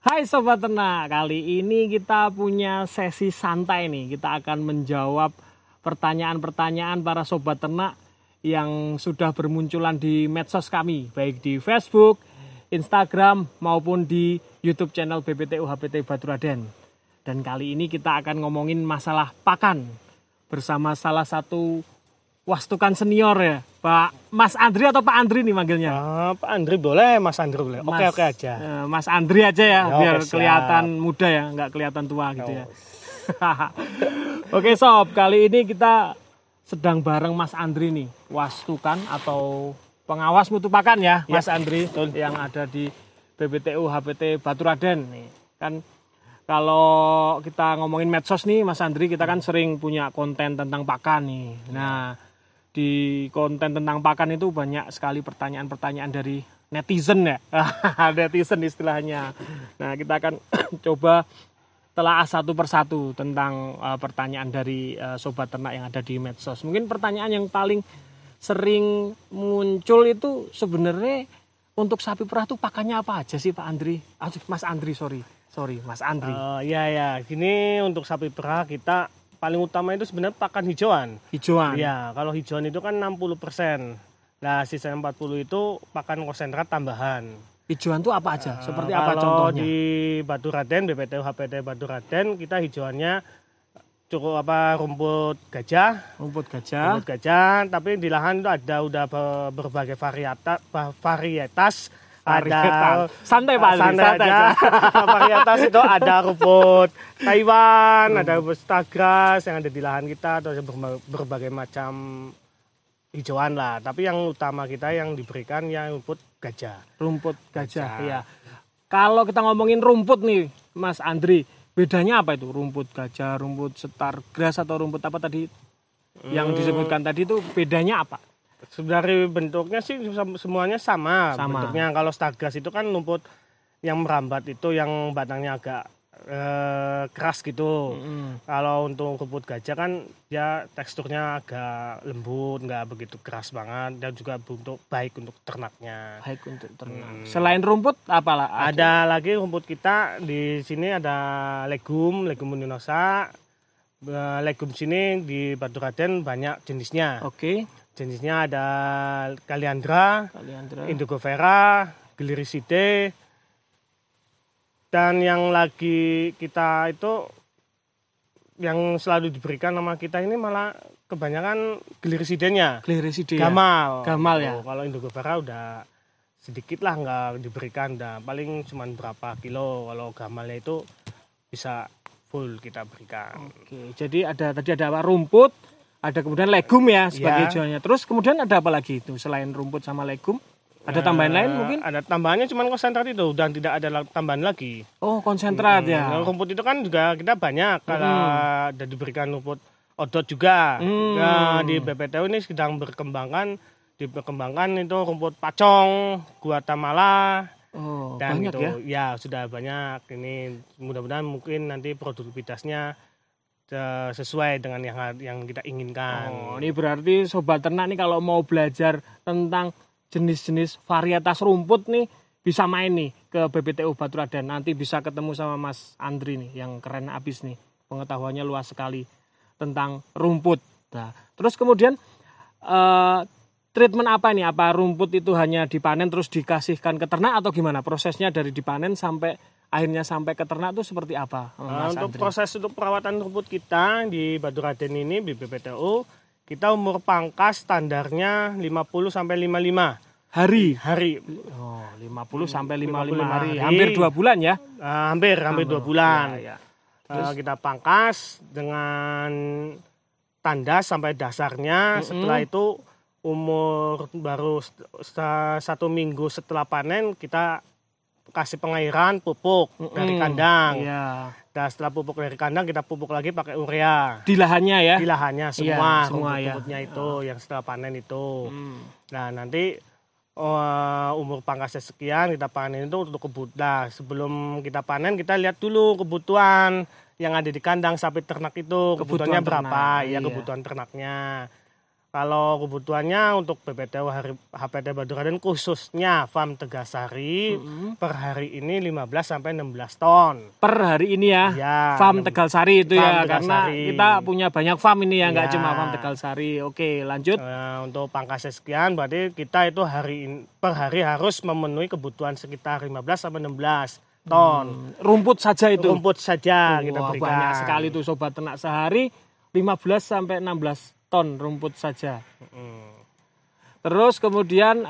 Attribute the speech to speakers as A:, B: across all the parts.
A: Hai Sobat Ternak, kali ini kita punya sesi santai nih. Kita akan menjawab pertanyaan-pertanyaan para Sobat Ternak yang sudah bermunculan di medsos kami, baik di Facebook, Instagram, maupun di YouTube channel BPTU HPT Baturaden. Dan kali ini kita akan ngomongin masalah pakan bersama salah satu wastukan senior ya, Pak Mas Andri atau Pak Andri nih manggilnya?
B: Pak Andri boleh, Mas Andri boleh. Oke aja.
A: Mas Andri aja ya, biar
B: oke,
A: kelihatan muda ya, nggak kelihatan tua gitu ya. Oke Sob, kali ini kita sedang bareng Mas Andri nih, wastukan atau pengawas mutu pakan ya, Mas Andri, yang ada di BPTU HPT Baturaden nih. Kan kalau kita ngomongin medsos nih, Mas Andri, kita kan sering punya konten tentang pakan nih. Nah, di konten tentang pakan itu banyak sekali pertanyaan-pertanyaan dari netizen ya. Netizen istilahnya. Nah, kita akan coba telaah satu persatu tentang pertanyaan dari Sobat Ternak yang ada di medsos. Mungkin pertanyaan yang paling sering muncul itu sebenarnya untuk sapi perah itu pakannya apa aja sih Pak Andri? Mas Andri, sorry Mas Andri.
B: Ya. Gini, untuk sapi perah kita paling utama itu sebenarnya pakan hijauan.
A: Hijauan.
B: Ya, kalau hijauan itu kan 60%. Nah, sisa 40 itu pakan konsentrat tambahan.
A: Hijauan itu apa aja? Seperti apa contohnya?
B: Kalau di Baturaden, BPTU HPT Baturaden, kita hijauannya cukup rumput gajah.
A: Rumput gajah,
B: tapi di lahan itu ada udah berbagai varietas. Ada
A: santai Pak,
B: santai aja. Varietas itu ada rumput Taiwan, ada rumput Stagras yang ada di lahan kita, atau berbagai macam hijauan lah. Tapi yang utama kita yang diberikan yang rumput gajah.
A: Rumput gajah, iya. Kalau kita ngomongin rumput nih, Mas Andri, bedanya apa itu? Rumput gajah, rumput Stargrass atau rumput apa tadi yang disebutkan tadi itu bedanya apa?
B: Sebenarnya bentuknya sih semuanya sama. Bentuknya. Kalau Stargrass itu kan rumput yang merambat, itu yang batangnya agak keras gitu. Kalau untuk rumput gajah kan dia teksturnya agak lembut, nggak begitu keras banget, dan juga baik untuk ternaknya.
A: Baik untuk ternak. Selain rumput apalah?
B: Ada lagi rumput kita di sini, ada legum Uninosa. Legum sini di Baturaden banyak jenisnya.
A: Oke.
B: Jenisnya ada Kaliandra, Indigo Vera, Gliricidae, dan yang lagi kita itu yang selalu diberikan nama kita ini malah kebanyakan Gliricidae-nya. Gamal ya. Kalau Indigo Vera udah sedikit lah nggak diberikan, udah paling cuma berapa kilo. Kalau gamalnya itu bisa full kita berikan.
A: Oke, jadi tadi ada apa? Rumput, ada kemudian legum ya sebagai hijauannya. Terus kemudian ada apa lagi itu selain rumput sama legum? Ada tambahan lain mungkin?
B: Ada tambahannya cuma konsentrat itu, dan tidak ada tambahan lagi.
A: Oh, konsentrat ya.
B: Rumput itu kan juga kita banyak. Kalau ada diberikan rumput odot juga. Nah, di BPTU ini sedang dikembangkan itu rumput pacong, Guatemala.
A: Oh,
B: dan
A: banyak
B: itu
A: ya?
B: Sudah banyak. Ini mudah-mudahan mungkin nanti produktivitasnya sesuai dengan yang kita inginkan.
A: Oh, ini berarti Sobat Ternak nih kalau mau belajar tentang jenis-jenis varietas rumput nih bisa main nih ke BPTU Baturaden. Nanti bisa ketemu sama Mas Andri nih yang keren abis nih. Pengetahuannya luas sekali tentang rumput. Nah, terus kemudian treatment apa nih? Apa rumput itu hanya dipanen terus dikasihkan ke ternak atau gimana? Prosesnya dari dipanen akhirnya sampai ke ternak itu seperti apa?
B: Untuk proses untuk perawatan rumput kita di Baturaden ini di BPTU, kita umur pangkas standarnya 50 sampai 55
A: hari. Oh, 50 sampai 55 hari. Hampir 2 bulan ya?
B: Hampir 2 bulan.
A: Ya.
B: Kita pangkas dengan tandas sampai dasarnya. Setelah itu umur baru 1 minggu setelah panen kita kasih pengairan pupuk dari kandang.
A: Iya.
B: Dan setelah pupuk dari kandang kita pupuk lagi pakai urea.
A: Di lahannya ya?
B: Di lahannya
A: semua
B: rumput-rumputnya itu yang setelah panen itu. Nah, nanti umur pangkasnya sekian kita panen itu untuk kebutuhan. Sebelum kita panen kita lihat dulu kebutuhan yang ada di kandang sapi ternak itu, kebutuhannya berapa? Ya, kebutuhan ternaknya. Kalau kebutuhannya untuk BPTU HPT Baturaden khususnya farm Tegalsari per hari ini 15 sampai 16 ton.
A: Per hari ini ya, farm Tegalsari itu ya, karena kita punya banyak farm ini ya, nggak cuma farm Tegalsari. Oke, lanjut.
B: Untuk pangkasnya sekian, berarti kita itu per hari harus memenuhi kebutuhan sekitar 15 sampai 16 ton.
A: Rumput saja itu? Rumput
B: saja kita berikan.
A: Banyak sekali tuh sobat ternak, sehari 15 sampai 16 ton rumput saja. Terus kemudian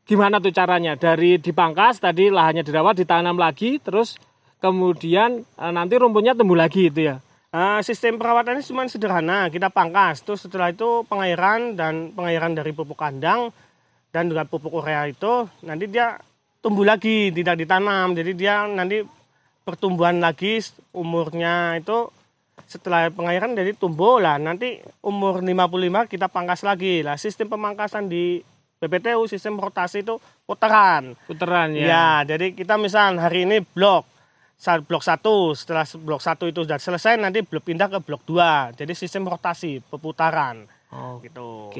A: gimana tuh caranya? Dari dipangkas tadi, lahannya dirawat, ditanam lagi, terus kemudian nanti rumputnya tumbuh lagi itu ya?
B: Sistem perawatannya cuma sederhana, kita pangkas, terus setelah itu pengairan dari pupuk kandang dan dengan pupuk urea itu nanti dia tumbuh lagi, tidak ditanam, jadi dia nanti pertumbuhan lagi umurnya itu. Setelah pengairan jadi tumbuh lah, nanti umur 55 kita pangkas lagi lah. Sistem pemangkasan di BPTU sistem rotasi itu putaran ya. Ya, jadi kita misal hari ini blok 1, setelah blok 1 itu sudah selesai nanti pindah ke blok 2. Jadi sistem rotasi peputaran. Gitu.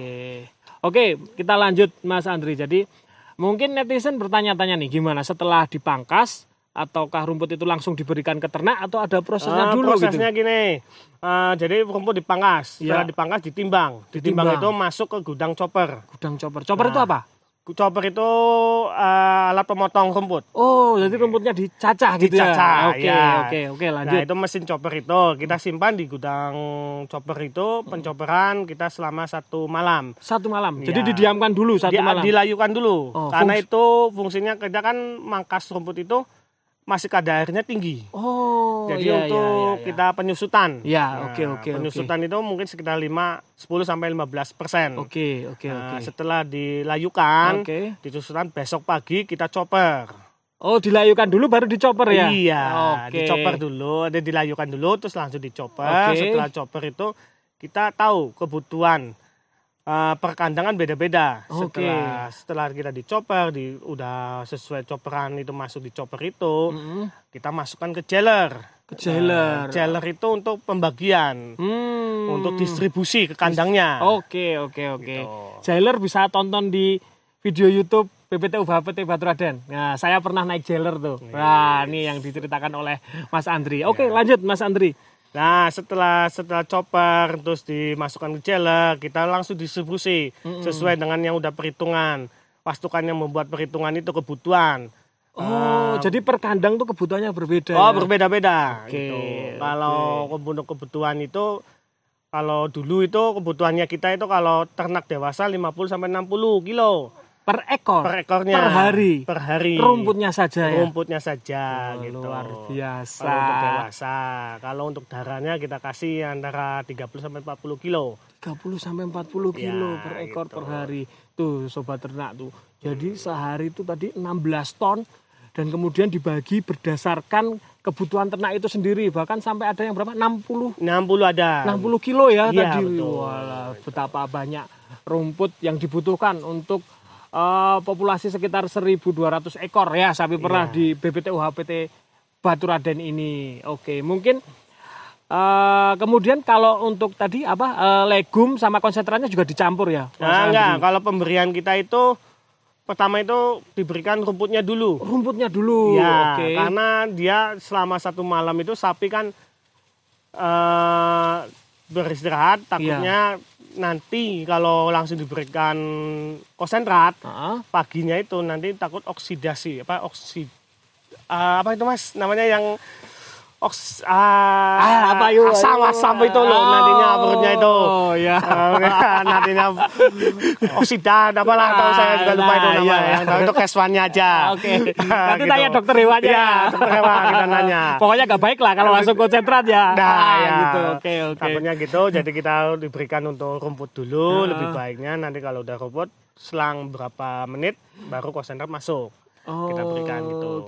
A: Oke, kita lanjut Mas Andri. Jadi mungkin netizen bertanya-tanya nih, gimana setelah dipangkas? Ataukah rumput itu langsung diberikan ke ternak atau ada prosesnya dulu?
B: Prosesnya gitu? Gini, jadi rumput dipangkas, setelah dipangkas ditimbang itu masuk ke gudang chopper.
A: Chopper itu apa?
B: Chopper itu alat pemotong rumput.
A: Oh, jadi rumputnya dicacah gitu ya? Oke, lanjut.
B: Nah, itu mesin chopper itu kita simpan di gudang chopper itu, pencopperan kita selama 1 malam.
A: 1 malam? Jadi didiamkan dulu 1 malam?
B: Dilayukan dulu, karena itu fungsinya kita kan mangkas rumput itu masih kadar airnya tinggi. Jadi untuk kita penyusutan. Penyusutan itu mungkin sekitar 10 sampai 15%.
A: Oke.
B: Setelah dilayukan, disusutan besok pagi kita chopper.
A: Oh, dilayukan dulu baru dicopper ya?
B: Iya, dicopper dulu, dilayukan dulu terus langsung dicopper. Setelah chopper itu kita tahu kebutuhan perkandangan beda-beda. Setelah kita dicopper, udah sesuai chopperan itu masuk di chopper itu, kita masukkan ke jailer. Jailer itu untuk pembagian, untuk distribusi ke kandangnya.
A: Oke. Gitu. Jailer bisa tonton di video YouTube BPTU HPT Baturaden. Nah, saya pernah naik jailer tuh. Nah, ini yang diceritakan oleh Mas Andri. Oke, lanjut Mas Andri.
B: Nah, setelah chopper terus dimasukkan ke jailer, kita langsung distribusi sesuai dengan yang udah perhitungan. Pastukan yang membuat perhitungan itu kebutuhan.
A: Jadi per kandang tuh kebutuhannya berbeda.
B: Berbeda-beda. Kalau untuk kebutuhan itu, kalau dulu itu kebutuhannya kita itu kalau ternak dewasa 50 sampai 60 kilo.
A: Per ekor?
B: Per ekornya.
A: Per hari? Rumputnya saja ya?
B: Rumputnya saja gitu.
A: Luar biasa.
B: Kalau untuk dewasa. Kalau untuk darahnya kita kasih antara 30 sampai 40 kilo.
A: 30 sampai 40 kilo per ekor per hari. Tuh sobat ternak tuh. Jadi sehari itu tadi 16 ton. Dan kemudian dibagi berdasarkan kebutuhan ternak itu sendiri. Bahkan sampai ada yang berapa? 60
B: ada.
A: 60 kilo ya tadi.
B: Betul.
A: Walah, betapa banyak rumput yang dibutuhkan untuk populasi sekitar 1.200 ekor ya sapi perah di BPTU HPT Baturaden ini. Oke, mungkin kemudian kalau untuk tadi legum sama konsentratnya juga dicampur ya?
B: Enggak, kalau pemberian kita itu pertama itu diberikan rumputnya dulu. Ya, karena dia selama 1 malam itu sapi kan beristirahat, takutnya nanti kalau langsung diberikan konsentrat paginya itu nanti takut oksidasi apa itu Mas namanya yang asam itu loh nantinya perutnya itu. Nantinya oksidan apalah tahu saya juga lupa itu namanya. Yang tahu itu keswannya aja.
A: Nanti tanya dokter hewannya.
B: Ya, dokter hewan kita nanya.
A: Pokoknya nggak baik lah kalau langsung konsentrat ya.
B: Gitu. Takutnya gitu. Jadi kita diberikan untuk rumput dulu. Lebih baiknya nanti kalau udah rumput selang berapa menit baru konsentrat masuk. Kita berikan gitu.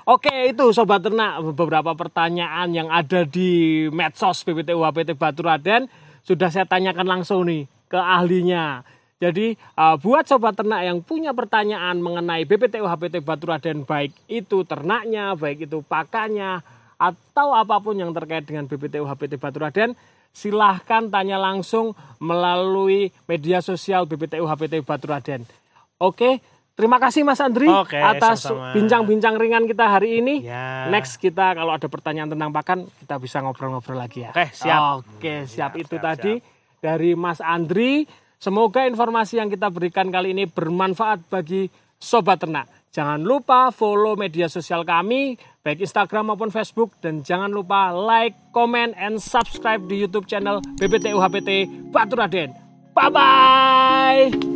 A: Oke, itu sobat ternak beberapa pertanyaan yang ada di medsos BPTU HPT Baturaden sudah saya tanyakan langsung nih ke ahlinya. Jadi buat sobat ternak yang punya pertanyaan mengenai BPTU HPT Baturaden, baik itu ternaknya, baik itu pakannya, atau apapun yang terkait dengan BPTU HPT Baturaden, silahkan tanya langsung melalui media sosial BPTU HPT Baturaden. Oke, terima kasih Mas Andri atas bincang-bincang ringan kita hari ini. Ya. Next kita kalau ada pertanyaan tentang pakan, kita bisa ngobrol-ngobrol lagi ya.
B: Oke, siap.
A: Oke, siap. Itu tadi dari Mas Andri. Semoga informasi yang kita berikan kali ini bermanfaat bagi Sobat Ternak. Jangan lupa follow media sosial kami, baik Instagram maupun Facebook. Dan jangan lupa like, comment, and subscribe di YouTube channel BPTU HPT Baturaden. Bye-bye!